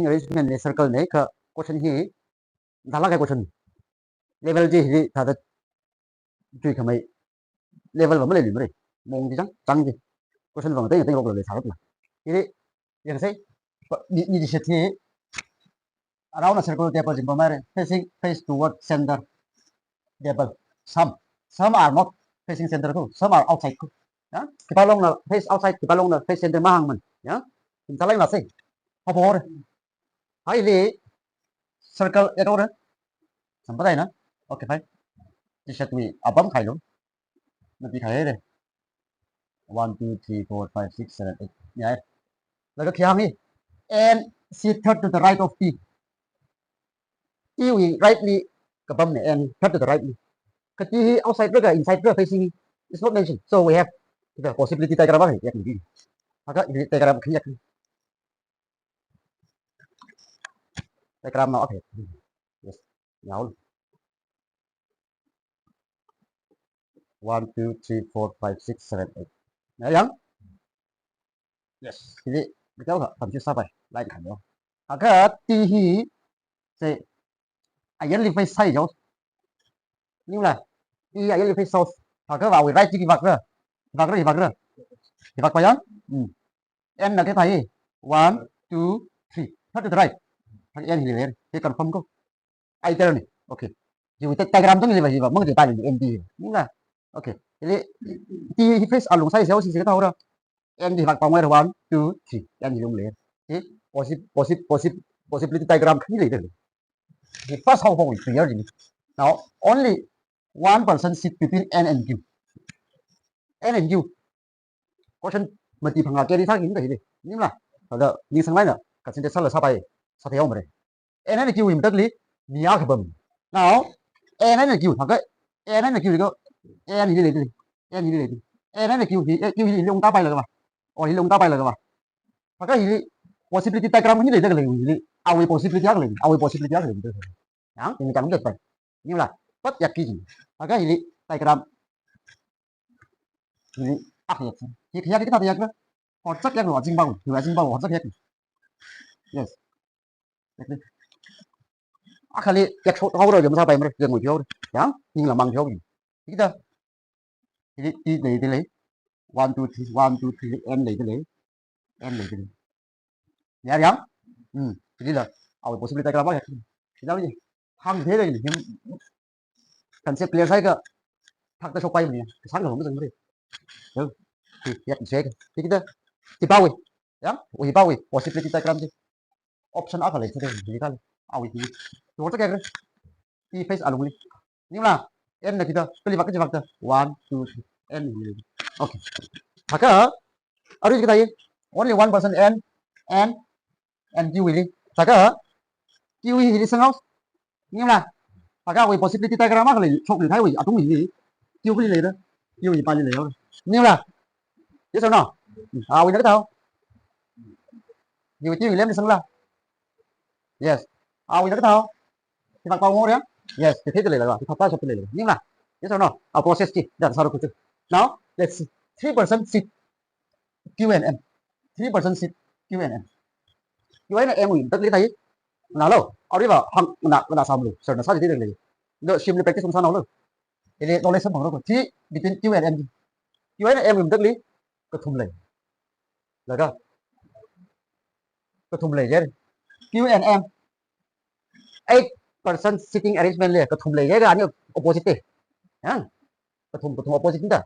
arrangement ni circle này ka question hi dala cái question level gì thì ta da chui cái mấy level mà mới lên rồi mong gì chẳng gì question vòng tới lọc rồi sao rồi ini yang saya di situ around a circle table jumpa mare facing face toward center table some are not facing center too some are outside too ya kita long là face outside kita long là face center mahang mình ya kita lain masih apa orang hai ini circle itu orang sampai đây nữa ok phải di situ abang khai luôn nanti khai deh 1 2 3 4 5 6 7 8 ya lalu kia ni and sit third to the right of T we rightly cái bấm này and third to the right cái T outside rồi inside rồi facing it's not mentioned so we have the possibility diagram này ya begini maka ini diagram kia diagram nó oke yes nhau 1 2 3 4 5 6 7 8 Đấy không? Yes. Jadi kita udah habis sampai lain kan yo. Agar tihi se ayan li face sai yo. Nhưng là ti ayan li face south. Agar vào right cái vạc rồi. Vạc rồi. Thì vạc phải không? N là cái thầy 1 2 3 hết được right. Thằng N thì lên. Thì confirm không? Ai tên này. Ok. Dù diagram tuh gì vậy? Mong thì tài được ND. Nhưng là ok. Jadi ti face alung sai xéo sẽ tahu đó. Em thì vạch vòng ngoài 1 2 3 em thì dùng liền. Thì possibility diagram cái gì đấy. The first how we clear it. Now only one person sit between N and Q. N and Q. Question mà tìm hàng kia đi sang những cái gì. Nhưng là đó như sang này nữa. Cái chuyện đó là sao vậy? Sao theo mà đấy. N and Q hình tức lý nia cái bầm. Now N and Q thằng cái N and Q thì có N thì đi. N thì đi. N and Q thì lông ta bay là mà. Ôi lông ta bay là mà. Maka ini possibility diagram ini dari ini awal possibility yang lain. Yang ini kan udah ini lah. Pas yakin. Maka ini diagram ini akhir. Jadi kita lihat kan. Hotsak yang luar jimbang, hotsak ya. Yes. Akhirnya yak tahu rồi, sao bay mà gần ngồi phiếu rồi. Yang nhưng là bằng phiếu gì. Kita ini lấy 1 2 3 n lấy em lấy cái nhớ không? Jadi là possibility diagram apa ya? Kita ini hang thế này nhưng cần sẽ clear sai cơ thằng ta số quay mình sáng rồi không có gì được thì nhận sẽ thì kita thì bao vậy ya thì bao vậy possibility diagram gì option apa lagi thế thì kan thì chúng ta cái thì face alung đi nhưng là em là kita pilih pakai fakta 1 2 3 n oke maka harus kita ini only one person and Q ini maka Q ini sang nhưng là maka với possibility diagram mà lại chọn được thay vì atom gì Q cái này đó Q gì bao nhiêu này nhưng là biết sao nào với nó đâu nhiều Q lên đi sang là yes với nó đâu thì bạn bao ngô đấy yes thì thế cái này là thì phát ra cái này nhưng là biết sao nào process gì đặt sao được now let's see 3% sit Q and M 3% sit Q and M như vậy là em nhìn tất lý thấy nào đâu đi vào hằng là sao được sợ nó sao thì được này đợi sim đi practice không sao nào đâu thì nó lên sân bằng đâu thì between Q and M như vậy là em nhìn tất lý cái thùng lầy là cơ cái thùng lầy vậy Q and M 8% sitting arrangement này cái thùng lầy vậy là như opposite nhá cái thùng opposite đó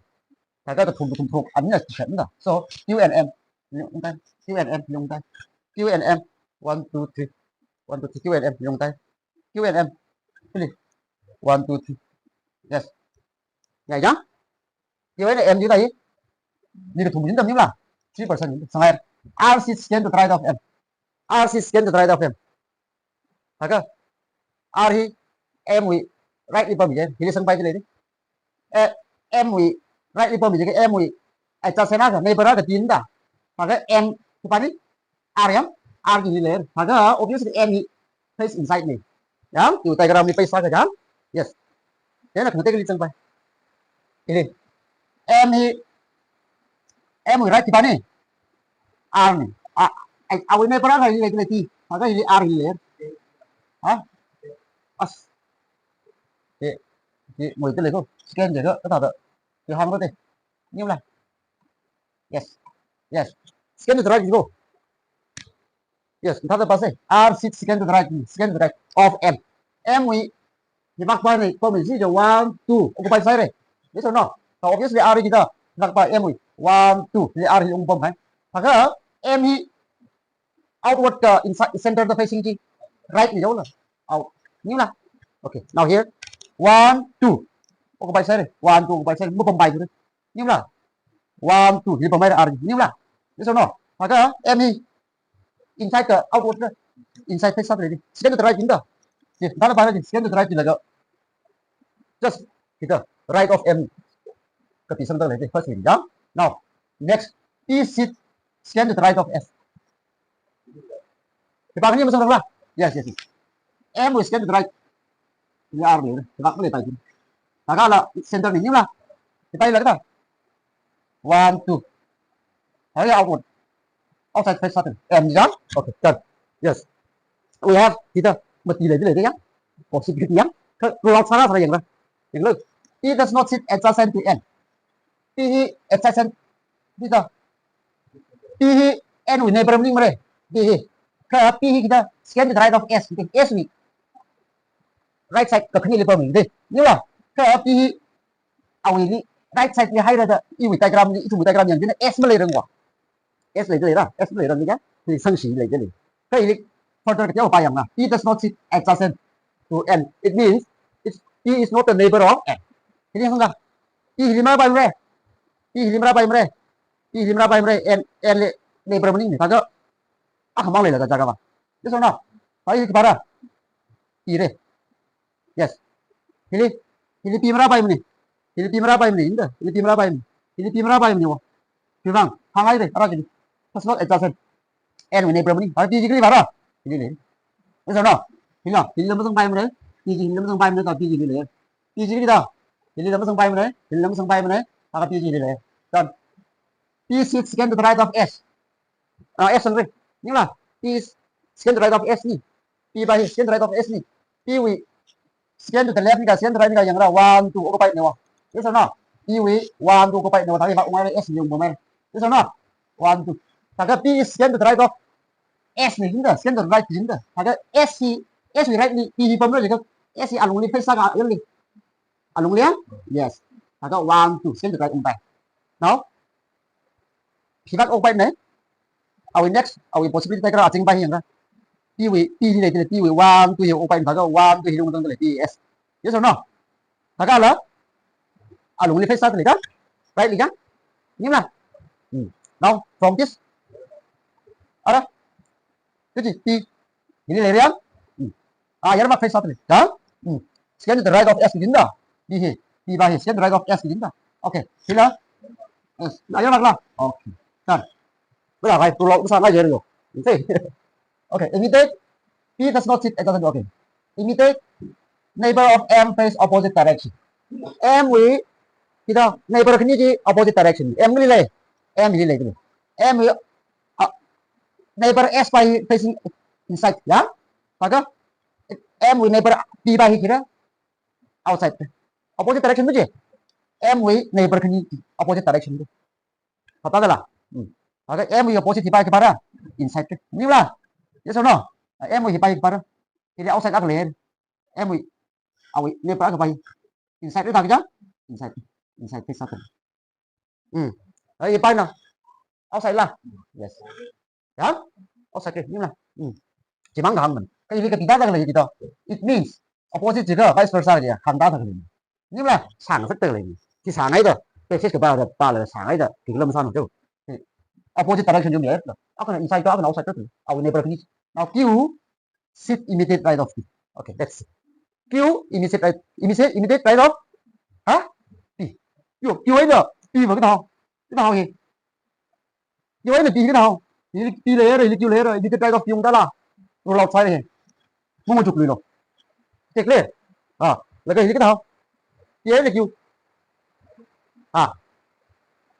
là cái thùng ảnh là chuẩn đó so Q and M dùng tay Q and M dùng tay Q and M 1 2 3 1 2 3 Q and M dùng tay Q and M pilih 1 2 3 yes nhảy nhá như vậy là em như này như là thùng dính tâm như là 3% sang em RC scan to right of M RC scan to right of M phải không R em we right đi bấm gì thì sang bay cái này đi em we right đi bấm gì cái em we ai cho xem nào này bữa đó cái tin đã mà cái em cái phải đi R em R gì lên mà cái obviously em face inside này đúng từ diagram này face ra cái yes thế là thằng tây cái sang bay ini em right di mana R nih awalnya pernah kayak gini Maka ini R ini ya. Hah? As. Chị mời cái này không? Scan vậy đó, cái nào đó. Thì hàng đó đi. Nhưng là yes. Yes. Scan to the right go. Yes, kita ada pasal R6 scan to the right, scan to the right of M. M we di bakpa ni, kau mesti je 1 2 occupy side ni. Yes or no? So obviously R kita bakpa M we 1 2 ni R yung umpam kan. Maka M hi outward inside center the facing chi right ni jauh lah. Out. Ni lah. Okay. Now here 1 2 occupy side ni. 1 2 occupy side mu pembai tu. Ni lah. 1 2 ni pembai R ni lah. Yes or no? Maka M hi inside the outward inside face up ready scan to the right kita dalam bahasa scan to the right juga just kita right of M ke pisang tu ready first ya now next is it scan to the right of S dipanggilnya macam apa yes yes M will scan to the right ini R ni tak boleh tahu maka lah center ni lah kita lihat kita 1 2 hari outward outside face satu M done okay done yes we have kita mesti lagi lagi yang positif yang keluar sana yang lah yang lu it does not sit adjacent to N P adjacent kita P N we neighbor ni mere P ke P kita scan to the right of S kita S we right side ke kini lepas ni deh ni lah ke P awi ni right side ni hay là i we diagram ni itu diagram yang jenis S melai rengwa S lấy cái này đó, S lấy cái gì thì sân sĩ lấy cái này. Cái này further cái bài yang là it does not sit adjacent to N. It means it is not a neighbor of N. Ini không kan? I lima bài mere, I lima bài mere, I lima bài mere N neighbor ini. Tahu? Ah mau lấy là jaga apa? Yes or no? Ayo kepada I deh. Yes. Ini pimra bài ini. Ini pimra bài ini. Ini pimra bài ini. Ini pimra bài ini. Pimang, hangai deh. Apa jadi? Does not adjacent N với neighbor ni hỏi tí cái gì vào đó cái gì bây giờ nó thì nó thì làm sân bay mà đấy thì làm sân bay mà đấy còn tí gì nữa tí gì đó thì làm sân bay mà đấy thì làm sân bay mà đấy còn tí gì nữa còn P sits scan to the right of S S rồi nhưng mà P scan to the right of S ni P by scan to the right of S ni P we scan to the left ni cả scan to the right ni cả yang là 1 2 occupy nữa bây giờ nó P we 1 2 occupy nữa tapi bạn S dùng bộ men bây giờ nó 1 2 Maka P is scan to the right of S ni kita, scan to the right kita. Maka S right ni P pember juga. S alung ni face sangat ni. Alung liang? Yes. Maka 1 2 scan to the right umpai. Now, kita umpai ni. Our next, our possibility kita kena acing pai yang kan. P ni lagi P 1 2 umpai maka 1 2 hidung tengah lagi S. Yes or no? Maka lah alung ni face satu ni kan? Right ni kan? Ni lah. Now, from this ada cái gì P ini lấy riêng yang mắc face satu ni kan scan to the right of S kita P by scan to the right of S kita okay sila yang mắc lah okay kan bây giờ phải tụ lộn sang ngay rồi okay imitate P does not sit adjacent okay imitate neighbor of M face opposite direction M we kita neighbor cái gì opposite direction M cái này M cái này M neighbor S by facing inside ya maka M with neighbor P by kira outside opposite direction tu je M with neighbor kini opposite direction tu kata dah lah maka M with opposite by kepada inside tu ni lah yes or no M with by kepada jadi outside aku leh M with awi neighbor aku by inside tu tak je inside face satu ai by na outside lah yes ya outside ni lah chỉ mang hàng mình cái gì cái kita đang là gì đó it means opposite juga vice versa dia handa thằng mình nhưng mà sáng rất tự liền thì sáng ấy rồi cái cái ba là sáng ấy rồi thì lâm sao được opposite direction giống vậy đó cái inside đó cái outside đó our neighbor ni now Q sit imitate right of P okay that's Q imitate right of hả P Q ấy được P vào cái nào gì Q ấy là P cái nào đi lấy rồi đi cái of dùng đó là rồi lọt sai này mua một chục lười rồi check lên là cái gì cái nào chế là kêu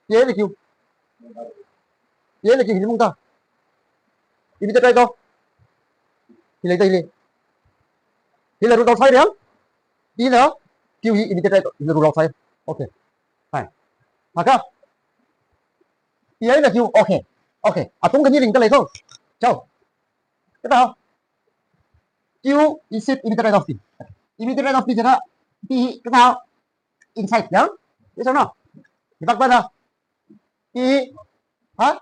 chế là kêu chế là kêu gì không ta đi cái of thì lấy đây đi thì là rule outside đấy đi nữa QE immediate right là rule outside. Ok fine maka ấy là Q. Ok ok tung cái như định ta lấy không chào cái nào Q is it immediate right of T immediate right of T chẳng T cái nào inside nhá biết sao nào thì bắt nào T hả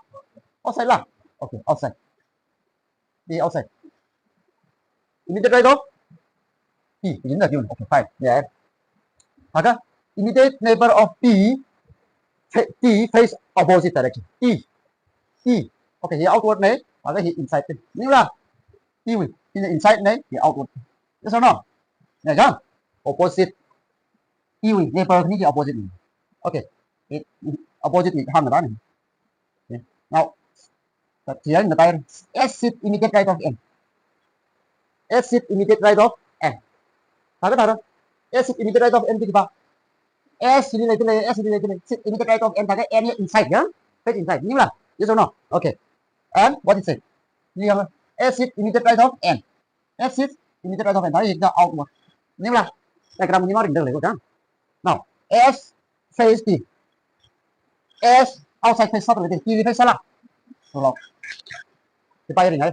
outside là ok outside T outside immediate right of T chính là Q. Ok fine yeah maka immediate neighbor of T face opposite direction T ok thì outward này và cái inside nhưng là T inside này thì outward biết sao nào nhớ chưa opposite T neighbor ini opposite ini ok opposite ini ham này now chỉ là người ta exit immediate right of n exit immediate right of n ta cái đó exit immediate right of n thì ba S ini lagi S ini lagi immediate right of n ta cái n inside nhá face inside nhưng là biết sao nào ok and what is it như là exit immediate right of n exit immediate right of n tadi kita outward nhưng là cái nào như mà định được lấy của nào S face T S outside face satu lagi kiri face salah tolong dipayarin ya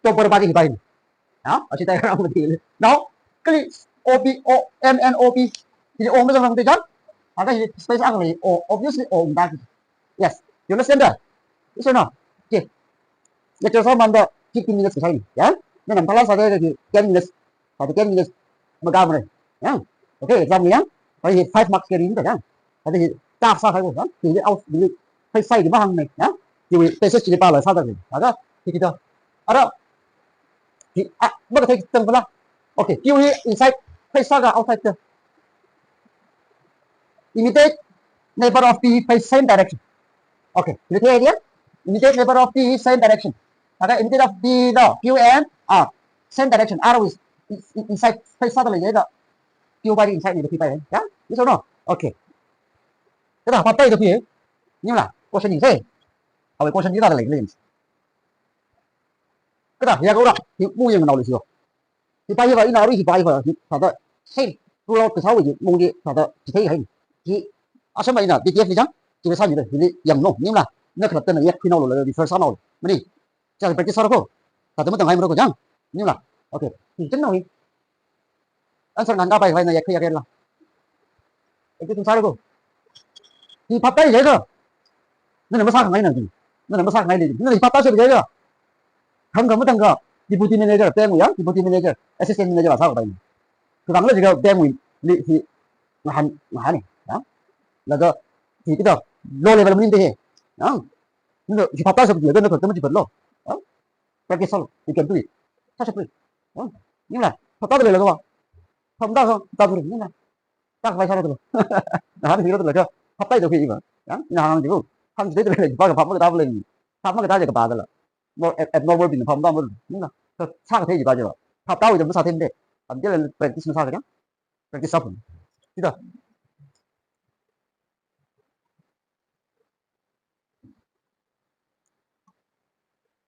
coba berbagi dipayarin đó ở trên tay các ông thì đó cái OP O M N O P thì O mới trong lòng tôi chốt và cái space ăn này O obviously O chúng ta yes you understand that yes or no okay lecture saya manda 15 minutes ke sini ya nên làm salah saya thì 10 minutes atau 10 minutes magam này ya oke exam ya phải 5 marks cái gì đó ya thì ta sao phải không thì out phải sai di bahang này ya thì tesis jadi pala sao tadi ada thì kita ada thì bất cứ từng là ok QE inside phải sao ra outside chưa immediate neighbor of T face same direction ok như thế nhé immediate neighbor of T same direction ada immediate of T đó Q and R same direction R is inside face sao là vậy đó Q by inside này thì phải đấy ya biết sao nào ok cái đó phải được gì nhưng là question như thế ở question như là lấy lên cái đó ya câu đó thì mua gì mà nào được chưa thì bay vào nào đi thì bay vào thì thật đó hey tôi lo từ sáu giờ mua đi thật đó chỉ thấy hay thì sao mày nào đi tiếp đi chứ chỉ phải sao như thế thì dầm nổ nhưng là nó thật tên là khi nào là đi first sao nào mà đi chắc phải cái sao đâu thật mới tầng hai mới được chứ nhưng là ok thì chính rồi anh sang ngàn cao bay này khi ra là cái chúng sao đâu thì phát tay vậy cơ nó làm sao ngày nào gì nó làm sao ngày này nó thì phát tay sẽ vậy cơ không có thằng cơ deputy manager tem người deputy manager assistant manager là sao vậy thì thằng nó chỉ có tem người thì mà này đó là cơ thì cái đó low level mình thế đó nó thì phát tay sẽ vậy nó cần chỉ vật lo đó cái sao thì cần tùy sao sẽ tùy nhưng là phát tay là các không đâu không tao được như này tao phải sao được đó thì nó là cơ phát tay được gì mà đó nào chứ không thấy được bao giờ phạm người ta lên phạm người ta thì cả bà rồi 뭐 abnormal bin 범도 한번 뭔가 사가 되지 맞아. 밥다고 좀 사는데 언제는 practice 사 그냥 practice 사 본. 이다.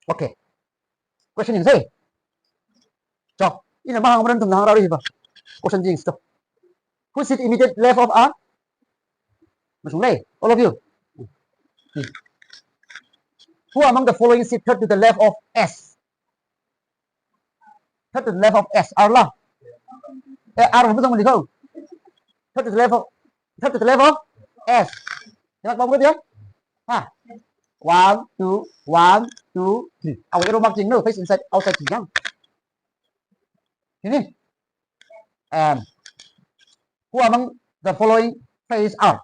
오케이. question như thế. Cho, ini mah ang merenung nang rawi ba. Question jing stop. Who sit immediate left of R? Masuk leh, all of you. Who among the following sit third to the left of S? Third to the left of S. R lah. R không biết không? Third to the left of S. Các bạn biết chưa? Ha. 1, 2, 1, 2, 3. Our arrow mark chính nữa face inside outside chính nhá. Ini. And who among the following face R?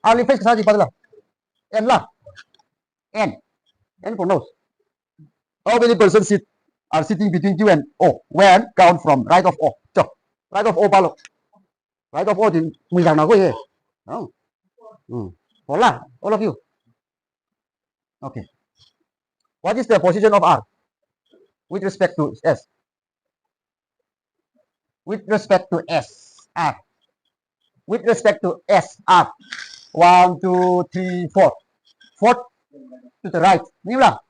R face cái gì bắt đầu? N lah. N for nose. How many persons are sitting between Q and O? When count from right of O. Cho. Right of O bao lâu? Right of O thì mình rằng nào có gì? Không. All lah. All of you. Okay. What is the position of R with respect to S? With respect to S, R. With respect to S, R. 1, 2, 3, 4. Fourth to the right. Như là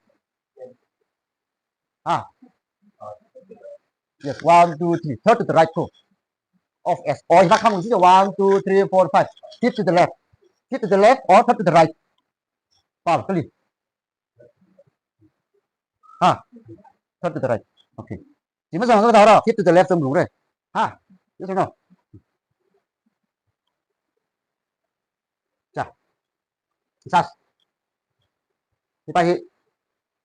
yes, 1, 2, 3, third to the right too of S. Or if I come with 1, 2, 3, 4, 5, fifth to the left, or third to the right. Wow, clear. Third to the right. Okay. Chỉ mới rằng cái đó fifth to the left đúng rồi. Biết không nào? Chà. Sao? Thì bài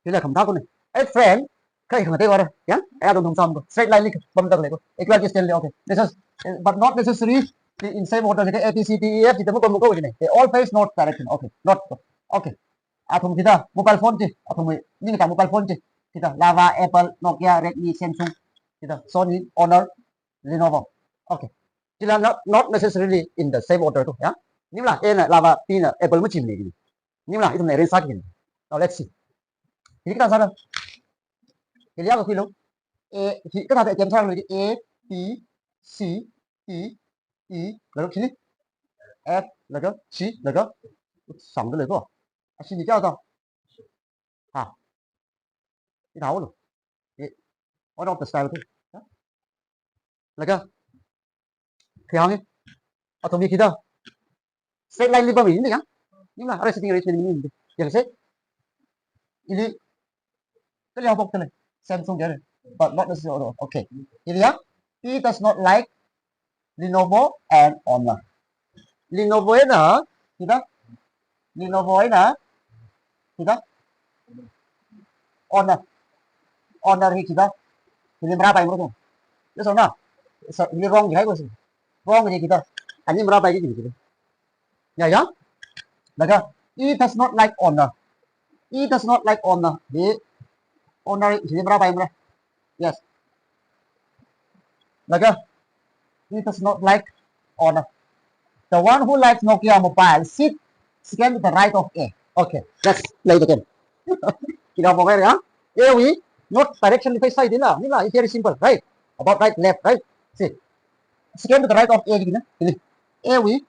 thì là không tháo con này. Eight friend cái không thể gọi đây, yeah? Ai đồng xong straight line bấm tầng này con. Equal distance okay. This is but not necessary in same order cái A B C D E F thì tao có một câu này. They all face north direction. Okay. Not okay. Atom kita mobile phone chứ. Atom ini kita mobile phone chứ. Kita Lava, Apple, Nokia, Redmi, Samsung. Kita Sony, Honor, Lenovo. Okay. Chỉ là not necessarily in the same order thôi, yeah? Nhưng là A là Lava, P là Apple mới chìm này. Nhưng là cái thằng này lên sát hình. Now let's see. Thì cái sao đâu? Cái lý do của lúc thì các thằng sẽ kiểm tra rồi A, B, C, E, E là lúc gì? F là cái C là cái sòng cái lời của xin gì cho tao cái thấu rồi ở đâu từ style thôi là cái thì không nhé ở trong việc kita straight line liba ini kan ini lah ada setting arrangement ini yang saya ini kelihat bok tele Samsung dia but not necessarily okay ini ya he does not like Lenovo and Honor Lenovo ấy nè kita Lenovo ấy nè kita Honor thì kita pilih berapa yang menurutmu? Itu sama. Ini wrong ya, bos. Wrong aja kita. Ini berapa aja gitu. Ya. Maka he does not like Honor. He does not like Honor. Di Honor ini berapa yang berapa? Yes. Maka he does not like Honor. The one who likes Nokia mobile sit scan to the right of A. Okay, let's play it again. Kita mau ya. Here we not direction face side lah. Ini lah, it's very simple, right? About right, left, right. See, scan to the right of A gini, ini. A we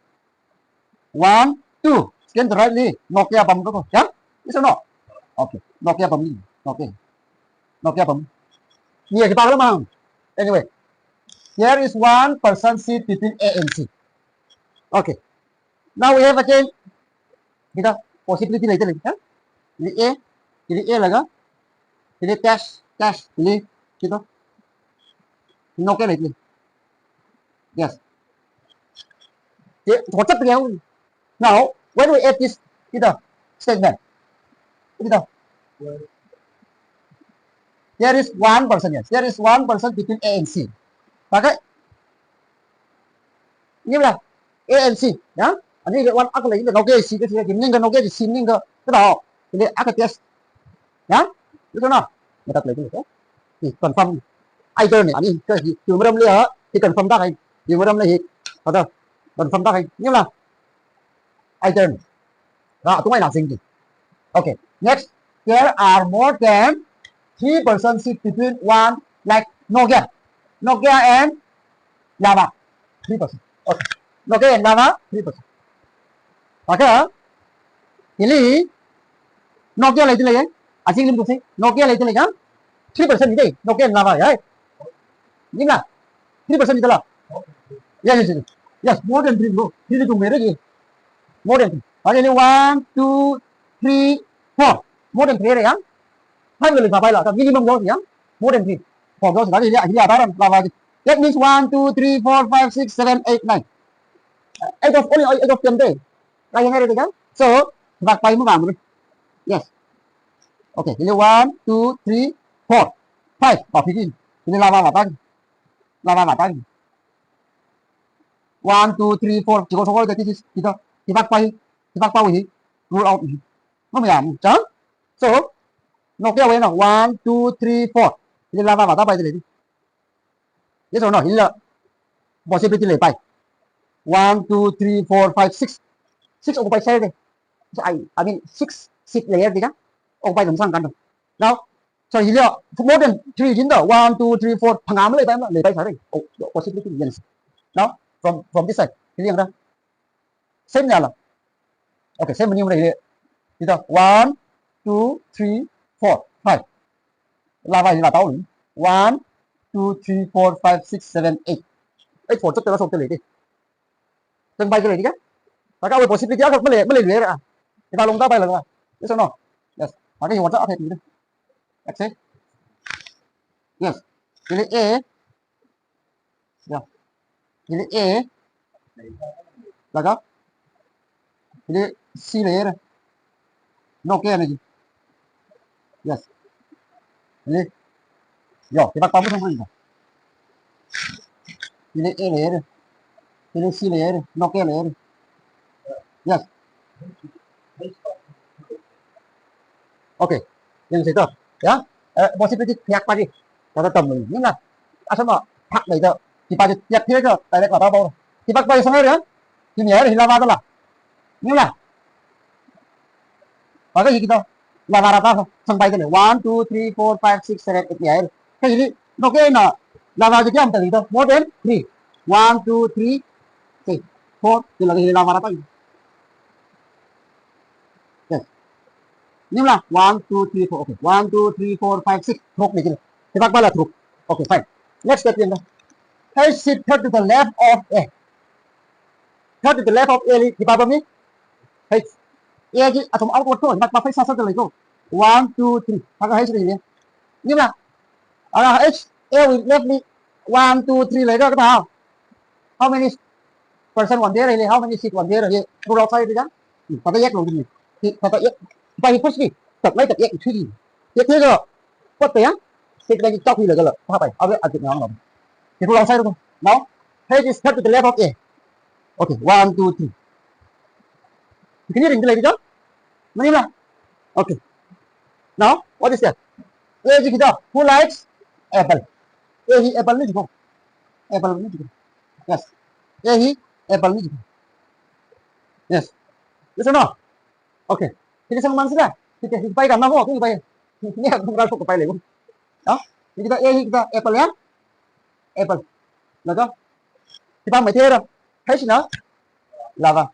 1, 2. Scan to the right ni. Nokia bấm đó, ya? Yes or no? Okay, Nokia bấm ni. Nokia bấm. Nhiều kita tahu lah, anyway, here is one person seat between A and C. Okay, now we have again kita possibility later lagi, ya? Ini A lah kan? Ini test, ini gitu. Nokia lagi. Yes. What's up now? Now, when we add this, gitu, statement, gitu. There is one person, yes. There is one person between A and C. Maka, ini lah A and C, ya. Ini one aku lagi Nokia C, cái gì cái Nokia C cái cái đó, ini aku test, ya. Biết không nào? Người ta lấy cái này thì confirm either này anh cái gì từ đâm lìa thì confirm tác hành từ đâm lìa ở đâu confirm tác hành nhưng là either này đó chúng mày làm gì okay next there are more than 3% sit between one like Nokia and Lava 3% okay Nokia and Lava 3% maka ini Nokia lấy cái này asing lim tuh Nokia lah itu kan 3% itu Nokia Lava ya ini lah 3% itu lah yes more than 3 bro ini tuh mereka gitu more than 3 ini 1, 2, 3, 4 more than 3 ya hai người phải là minimum rồi ya more than 3 for those tadi ini ada orang Lava that means 1, 2, 3, 4, 5, 6, 7, 8, 9 8 of only 8 of them day là yang ada kan so bạc bay mới vào yes. Okay, ini 1, 2, 3, 4, 5. Bảo phía trên. Ini lava vào tăng. 1, 2, 3, 4. Chỉ có số cái thì thôi. Thì bác quay gì? Rule out. Nó mới làm. Chớ. So, nó kêu ấy nào. 1, 2, 3, 4. Ini lava vào tăng bay đi. Yes or no? Ini là possibility lấy bay. 1, 2, 3, 4, 5, 6. 6 ông bay xe đây. I mean 6 layer gì đó. Ông bay làm sangกัน now so here more than 3 chính đó 1, 2, 3, 4 thằng ám lấy bay phải đây possibility yes now from this side thì liền ra same nào là okay same như này kita 1 2 3 4 5 là vậy là tao luôn 1 2 3 4 5 6 7 8 ấy phổ chất cho nó xong cái này đi từng bay cái này đi nhá và các bạn possibility các mới lấy ra thì tao lông tao bay là rồi thế sao nó yes mà cái hoàn tất thì đi access yes ini A ya ini A là các ini C layer nó kia này yes ini yo thì bác tao mới không phải ini A layer ini C layer nó kia layer yes oke yang situ ya possibility pihak pagi kata temen nhưng là sao mà thằng này giờ thì bà nhặt thế cơ tại đây quả tao bao thì bác bay xong rồi đấy thì nhớ thì lava đó là nhưng là và cái gì kia lava ra tao xong bay cái này 1 2 3 4 5 6 7 8 nhớ cái gì nó cái nào lava gì không tại đâu more than 3 1 2 3 4 thì là cái lava ra tao nhưng là 1 2 3 4 okay 1 2 3 4 5 6 thuộc này thì bác bay là thuộc okay fine next step in hey sit turn to the left of A turn to the left of A thì bà biết hey A chứ tổng áo thôi mà phải sao sao lại cô 1 2 3 bác thấy cái gì nhưng mà H A with left me 1 2 3 lấy ra cái nào how many person one there này how many seat one there rồi cô đọc sai đi chứ bà thấy luôn gì thì bà thấy bay push đi tập lấy tập A thì gì thế rồi có tiếng thì cái này cho quy là cái là how bay ở ở chỗ nào thì cô đọc sai đúng không nó hey just turn to the left of A okay 1 2 3 cái này cái chứ mấy là okay now what is that A gì đó who likes apple A hi apple नहीं देखो apple नहीं देखो yes A hi apple नहीं देखो yes listen no okay thì sang mang sila thì bay cả năm cái bay nghe không ra không bay liền đó thì kita A hi kita apple ya apple là có thì ba mày thế rồi thấy gì nữa là vâng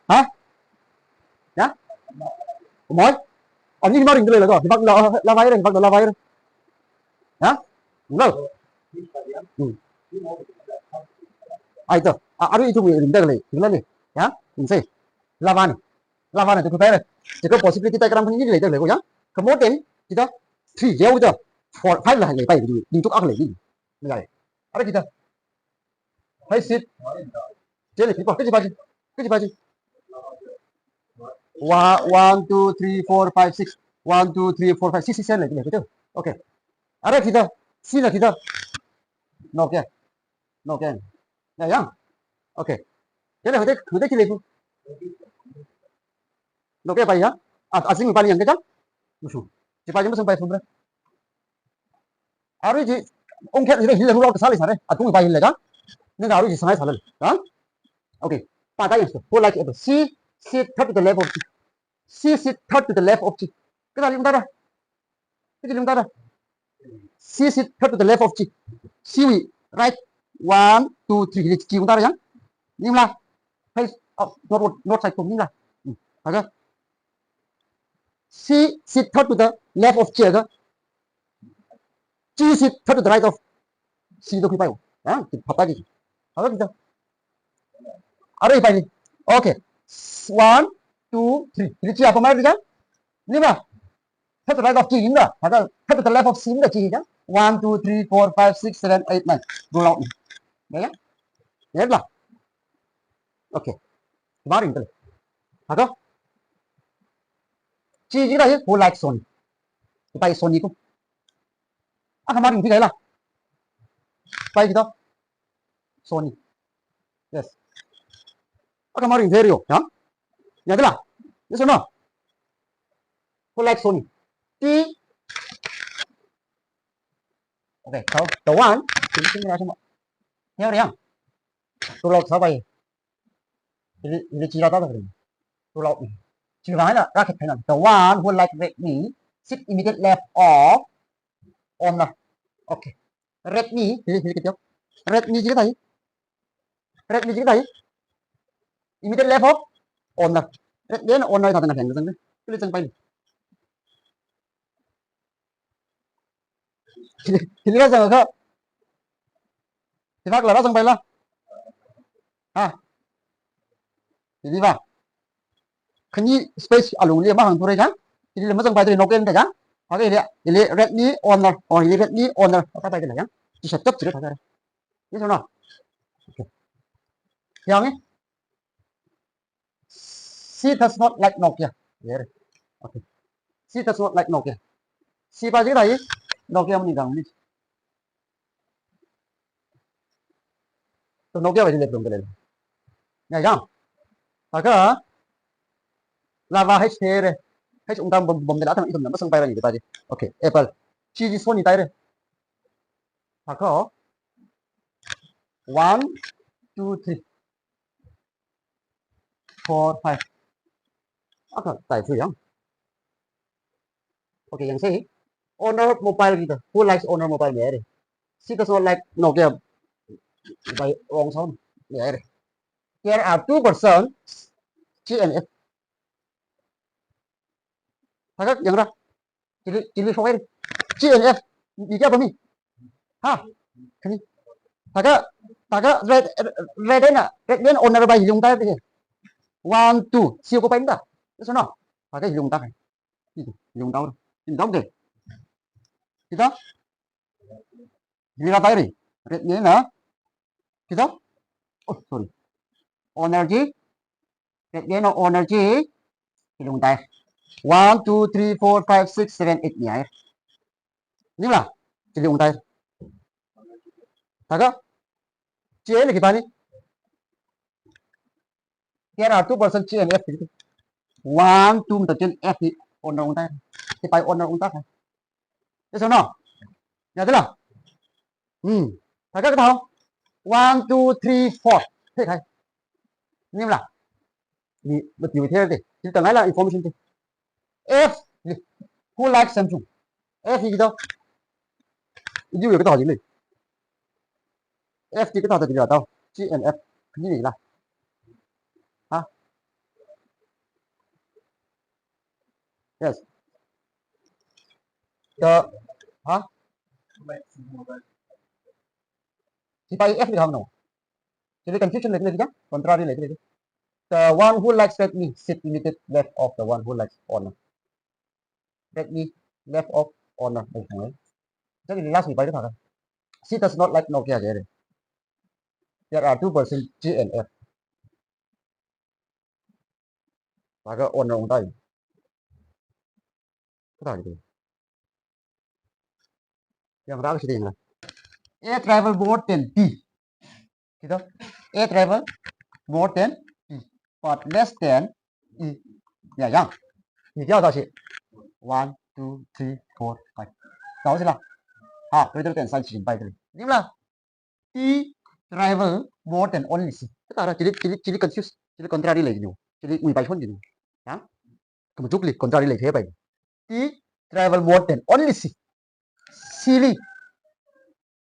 hả nhá mỗi 언니 말인 그래 라고 막 라바이래 막 라바이래 hả đúng rồi ai to 아루 이쪽 위에 있는데 그래 그러네 야 인세 lava này tôi thấy này chỉ có possibility tay cái như này được rồi nhá có một đến kita three gieo kita four five là ngày bay đi chúc ác này đi này ada kita hay sit chơi này cái gì ba chứ 1 2 3 4 5 6 1 2 3 4 5 6 6 này cái này ok ada kita C là kita no kia này nhá ok cái này cứ thế cái nó cái bay nhá asing bay yang cái musuh si bay musuh bay sumber aru ji ông kia thì hilal cái sai sai à cũng bay hilal kan nên aru ji sai sai kan okay pada yang who like it C sit to the left of C sit to the left of cái gì chúng ta đây cái gì chúng ta đây C sit to the left of C we right 1 2 3 thì chúng ta đây nhá nhưng là hay nốt sai cùng nhưng là okay C sit to the left of chair G sit to the right of C도 그 봐요. 아, 바닥이. 바닥이죠. 아래 봐야지. 오케이. 1 2 3. 이렇게 apa 말이죠? nhưng mà to the right of G 입니다. 맞아. to the left of C입니다. G죠? 1 2 3 4 5 6 7 8 9. roll out. đấy nhớ là ok 말이 돼. 맞아? G가 who like Sony. tay Sony cũng 말이 어떻게 해라? 빨리 더 Sony. yes. 아까 말이 되려. 야? 얘들아. listen no. who like Sony. T. ok, đầu one thì chúng ta sẽ theo đấy không? Tôi lọc 6 bài. Thì chỉ là tao được. Tôi lọc. Chỉ nói là ra cái này. The one who like me sit immediate left of on là ok Redmi thì cái tiếp Redmi gì cái này immediate left of owner đến owner thật là thành cái cái chân bay thì nó giờ cơ thì phát là nó chân bay là à thì đi vào khi space alung dia mahang turai kan jadi lemas sang pai tu noken ta kan okay dia jadi redmi owner jadi redmi owner apa pai tu kan chỉ sẽ chấp chỉ được thôi biết sao nào hiểu nhé she does not like Nokia yeah okay she does not like Nokia she pai cái này Nokia mình rằng đi tôi Nokia phải đi được cái này này không phải cái lava hết rồi hết chúng ta bấm để đã thằng ít thằng nó sang pai là gì vậy okay Apple chi chỉ số như tay rồi phải có 1 2 3 4 5 okay tại free không okay yang sih owner mobile gitu who likes owner mobile ya deh she does not like Nokia by wrong sound ya deh there are 2% GNF Kakak yang ra jadi soal GNF dia apa nih ha kani kakak red đấy nè red đến owner by dùng tay thế 1 2 siêu có bánh ta cái số nào kakak dùng tay dùng tao kì kita gila tay đi red ini nè kita oh sorry owner G red ini owner G dùng tay 1 2 3 4 5 6 7 8 nhảy nhưng là chỉ dùng tay kakak chế là kita nih here are 2% GNF gitu 1 2 terjun F di owner tay thì phải owner tay thế sao nào nhà thế nào kakak cái thằng 1 2 3 4 thế này nhưng là gì bất kỳ thế gì chỉ cần nói là information thôi F who likes Samsung F gì đâu yêu cái tỏ gì này F thì cái tỏ gì đâu GNF cái gì là hả yes hả thì phải F thì không nào jadi confusion lagi lagi kan contrary lagi lagi the one who likes Redmi sit immediate left of the one who likes Honor Redmi left of Honor đây thằng ấy chắc là last phải cái thằng she does not like Nokia vậy đấy there are 2% GNF và cái Honor ông tay cái thằng gì yang ra cái gì này A travel more than B gitu A travel more than B but less than E ya yang thì theo đó chị 1 2 3 4 5 đó sẽ là greater than sign chỉ bay thôi nhưng là E travel more than only C cái tao là chỉ confuse chỉ contrary lại nhiều chỉ ủy bài phân gì đó một chút lịch contrary lại thế vậy E travel more than only C silly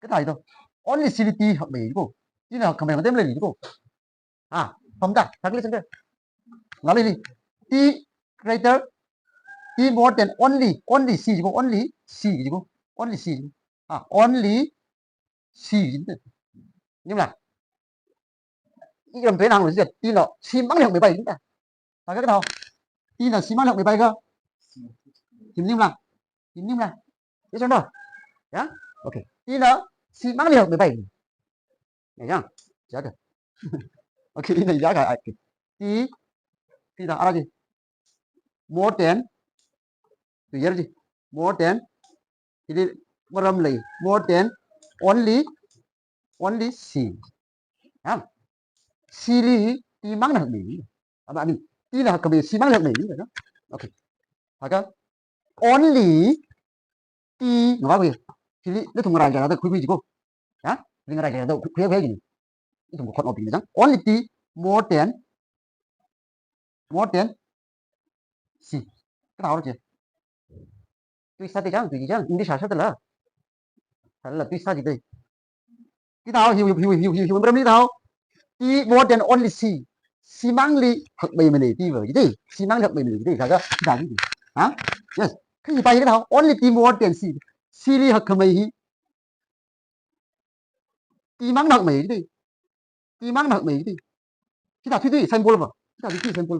cái này thôi only silly T học bể cô chứ nào không phải thêm lên gì cô không ta thắc lên xem nói lên đi T greater T more than only C gì cô only C gì cô only C only C nhưng mà cái dòng thuế nào của duyệt T nó C mắc lượng 17 chúng ta và cái nào T là C mắc lượng 17 cơ tìm nhưng là biết sao đâu nhá ok T nó C mắc lượng 17 này nhá giá được ok cái này giá cả T làอะไรgì more than từ giờ gì more than jadi meram lagi more than only C silly T mắc là Mỹ bạn đi T là cái C mắc là Mỹ rồi đó ok phải không only T nói gì silly nó thùng rải ra quý vị gì cô hả thùng rải ra đâu khuya khuya gì itu bukan opini kan only T more than C cái nào đó chứ tuy sao thì chẳng tùy chẳng English sao là tuy sao gì đây cái nào hiểu berapa nih tahu T more than only C xi măng li học bề mình đi với gì xi măng học bề mình đi cái cái gì hả yes cái gì bay cái nào only team one can see xi li học mày hi xi măng học mày đi xi măng học mày đi cái nào thủy symbol mà cái nào thủy symbol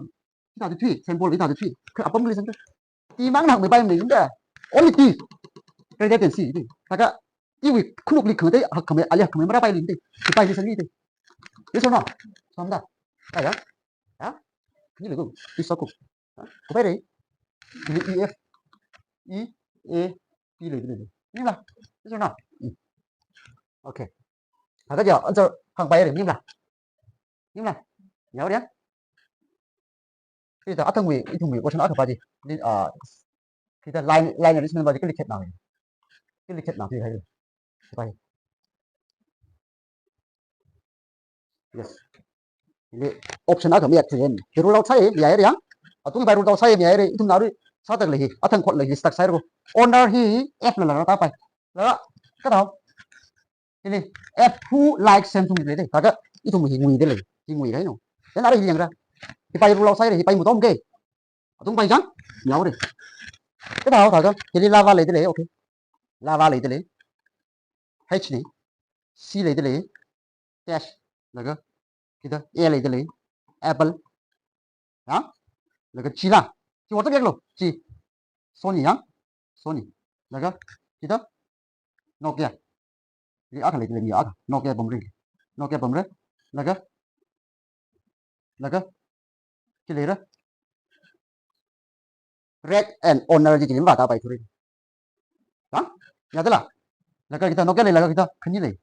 cái nào thủy symbol cái nào thủy cái apa tulisan tuh xi măng học mày bay mày udah only team cái can see đi cái 이위 클럽 리 그대 학금에 알리 학금에 말아 바이린데 그 바이리 생기데 그래서 너 somda 아야 야 그니 이거 있었고 그 바이리 이 EF E A B 래 그래 님라 그래서 너 오케이 아까 저 언저 한 바이리 님라 nhớ đấy thì ta ở thằng Mỹ thằng Mỹ có nói thật gì đi thì ta line line này đi vào cái lịch nào cái lịch nào thì hay rồi yes ini option agak miat sih ini di rollout saya ya ya atau by rollout saya ya itu naruh satu lagi atau kod lagi stack saya owner hi F là apa đó cái đó ini F who like Samsung gitu deh kagak itu ngui deh lagi ngui đấy no dan ada yang ra thì by rollout saya thì by một tông kê atau by trắng nhau đi cái đó kagak jadi lava lấy deh ok lava lấy deh H này C lấy deh dash là kita E lấy deh Apple đó là cái chi là chi 어떻게 해요 chi Sony nhá Sony là cái kita Nokia thì ở thằng này ở Nokia bấm rít là cái này đó red and honor gì vào tao bài thôi đó nhớ tức là cái kita Nokia này là kita cái gì này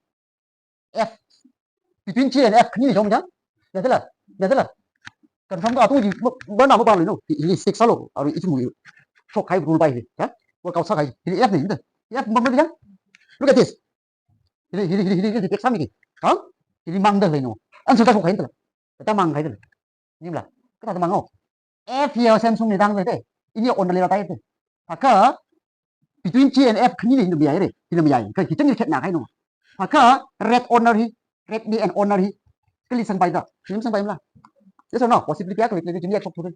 F between G and F cái gì không nhá nhớ tức là cần không có tôi gì bữa nào mới bao nữa thì six sáu lỗ ở ít mùi chọc hay rùi bay nhá qua cầu sao hay thì F này nữa F bấm rít nhá look at this ini cái gì đó thì mang được này nó anh chúng ta không thấy được người ta mang thấy được nhưng là cái thằng mang không F Samsung này đang về đấy ini owner lên tay đấy maka between G and F cái gì nó bị ấy đấy thì nó bị ấy cái chân như thế nào hay nó maka red owner hi Redmi and owner hi cái lý sang bay đó lý sang bay là thế sao nó possibility cái việc này chúng ta chụp thôi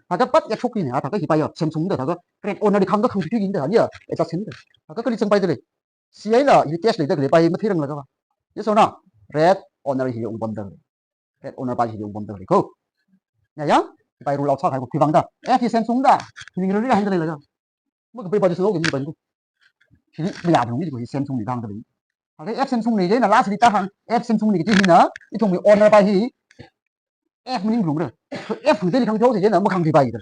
maka bắt ya chụp đi này thằng cái gì bay ở Samsung được thằng cái red owner đi không có không chụp gì được nhỉ để cho xin được thằng cái lý sang bay đấy CA là IBPS lấy được bay mất thế rằng là các bạn thế sao nó red owner sử dụng bấm được red owner bay sử dụng bấm được cô nhà nhá bay rồi lao sao phải một cái vắng đó thì Samsung đó thì mình nói cái này là mất cái bay số cái gì bấm thì bây giờ đúng cái Samsung này đang cái cái F Samsung này đấy là last đi ta hàng F Samsung này cái gì nữa cái thùng mình owner bay thì F mình đúng rồi F thử tên không thiếu thì thế nào mà không thì bay rồi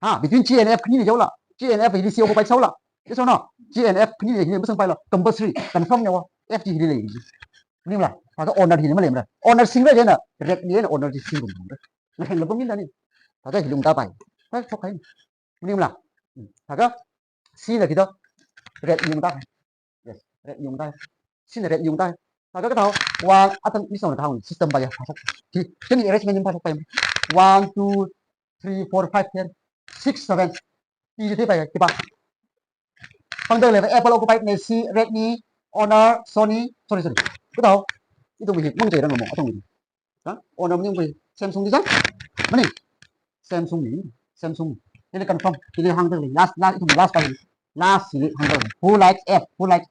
between G and F cái gì là G and F thì đi siêu có bay xấu là thế sao nó G and F cái gì mới sang bay là compulsory confirm nhau F gì đi lấy nhưng là cái owner thì nó mới làm rồi owner sinh ra thế nào red nghĩa là owner thì sinh cùng rồi nó thành lập công nhân này cái thì dùng ta bay phải không hay nhưng là cái C là gì đó red dùng ta yes red dùng ta C là red dùng ta cái tao one atom ini soal tahu sistem bayar pasok thì cái này arrangement pasok bayar 1 2 3 4 5 10 6 7 đi thế bayar kita Phần đây là Apple Occupied Messi, Redmi, Honor, Sony, sorry. Cái đâu? Itu mình mong chờ đang ngomong atau mình. Đó, Honor nhưng vì Samsung đi rất. Mana ni? Samsung. Ini confirm. Ini hang tadi. Last itu last kali. Last ini hang tadi. Full like F, full like.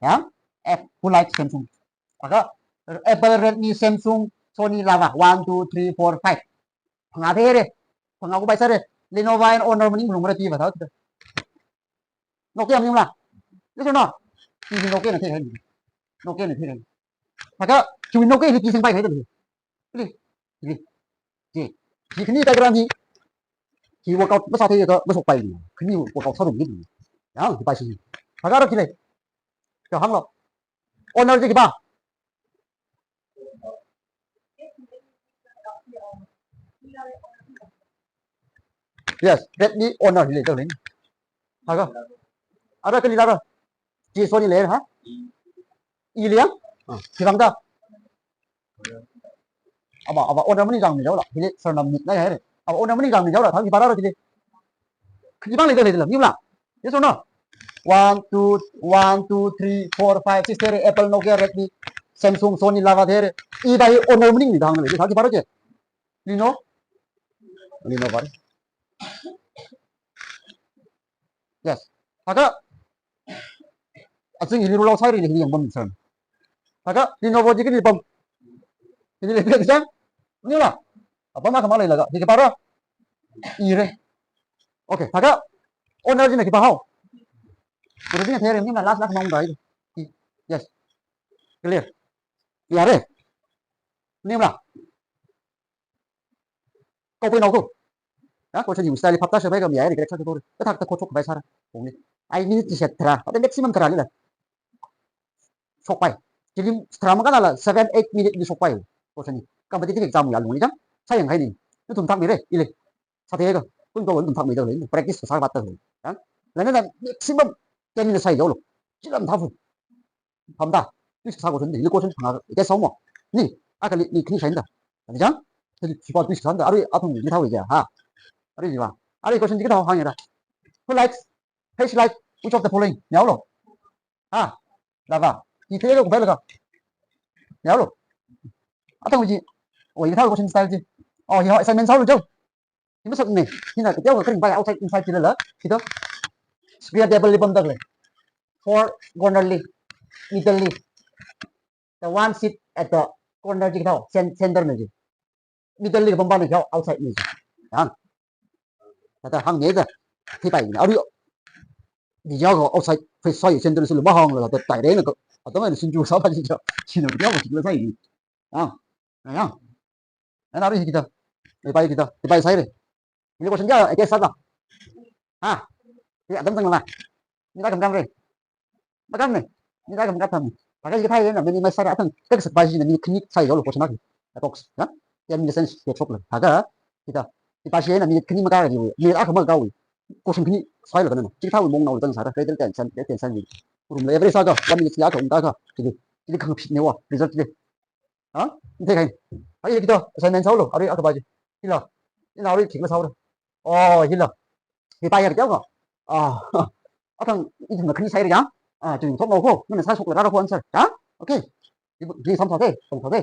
Ya? F, full like Samsung. Maka Apple, Redmi, Samsung, Sony Lava 1 2 3 4 5. Pengatih deh. Pengaku baca deh. Lenovo and Honor mending belum ada tiba tahu. Nokia nhưng là thế cho nó thì Nokia là thế này Nokia là thế này mà cái chú Nokia thì sân bay thấy được gì thì cái này tay làm gì thì qua cầu nó sao thế nó sụp bay cái này qua cầu sao đúng cái gì đó thì bay gì mà cái đó thì này cho hắn rồi owner gì ba yes Redmi owner thì lấy đâu lấy phải không ada cái gì đó rồi chị Sony lấy hả y liếng thì bằng đâu bảo owner mới đi rằng mình giấu là thì sau này mình này owner mới đi rằng mình giấu là thằng gì đó thì thì bằng lấy là như là thế sao nó 1 2 3 4 5 6 7 Apple Nokia Redmi Samsung, Sony, Lavater, 이다이 오너닝 니다 하는 거 자기 바로지. 리노? 리노 바로. Yes. Maka asing ini rulau saya ini yang bom misalnya. Maka di novo jika di bom ini lebih besar. Ini lah. Apa maka malah ilaga. Di kepala. Ire. Oke. Maka owner ini kita tahu. Berarti yang ini lah last mau dah itu. Yes. Clear. Clear deh. Ini lah. Kau punya aku. Kau saya use tadi patah sebagai kami air direksi itu. Kita kocok baik sana. I need to set terah. Ada maximum terah ni lah. Sokpai. Jadi setelah makan lah 7-8 minit di sokpai. Kau sini. Kamu tadi exam ya lu ni kan? Saya yang ini. Itu tentang ni deh. Ini. Satu lagi. Pun kau tentang ni dah ni. Practice besar batas ni. Kan? Lain kan maximum 10 minit saya jauh. Jangan tahu. Faham tak? Itu besar kau sini. Ini kau sini tengah. Itu semua. Ni. Akan ni kini saya dah. Kan? Jadi sebab itu besar dah. Ada apa ni tahu je. Ha. Ada gì mà? Ada kau sini kita tahu hanya dah. Who likes? Page like which of the following? Nhớ rồi. À, là vào. Thì thế cũng phải là nhớ rồi. À, thằng gì? Ủa, cái thao của style gì? Thì họ assignment 6 rồi chứ. Thì mới sợ này. Như là cái tiêu của cái bài outside inside chỉ là thì đó. Square table bấm được này. For cornerly, middlely. The one sit at the corner gì thao, center này gì. Middlely bấm này theo outside này. Đó. Thật hàng nhớ rồi. Thì bài nó đi. Thì do có outside phải xoay trên tôi là bao hong là tại đấy là tấm này xin chú sáu ba cho xin được kéo một chút xoay gì à này không nó nào đi kita thì bay xoay đi ini kau senja cái sát nào à thì tấm tầng là chúng ta cầm cam đi cầm này chúng ta cầm cam thầm và cái thay đấy là bên mai sai đã thằng cái sự bay gì là mình kinh sai rồi kau senang cái box đó thì mình sẽ tiếp xúc là cái kita thì bay gì là mình kinh mà cái gì mình đã không mà cao cô sinh kinh sai là cái này chỉ thao mông nào tân sai cái tiền sản gì cùng lấy cái sao cơ làm gì giá cũng ta cơ thì khôngผิด nhiều à result gì hả thế này ấy cái đó assignment 6 rồi ở đây ở bài gì thế là thế nào đi chuyển qua sau rồi thế là thì bài là cháu rồi ở thằng là kinh sai rồi nhá chừng thoát màu khô nhưng mà sai sụt là ra đâu không ăn sai hả ok thì xong thở thế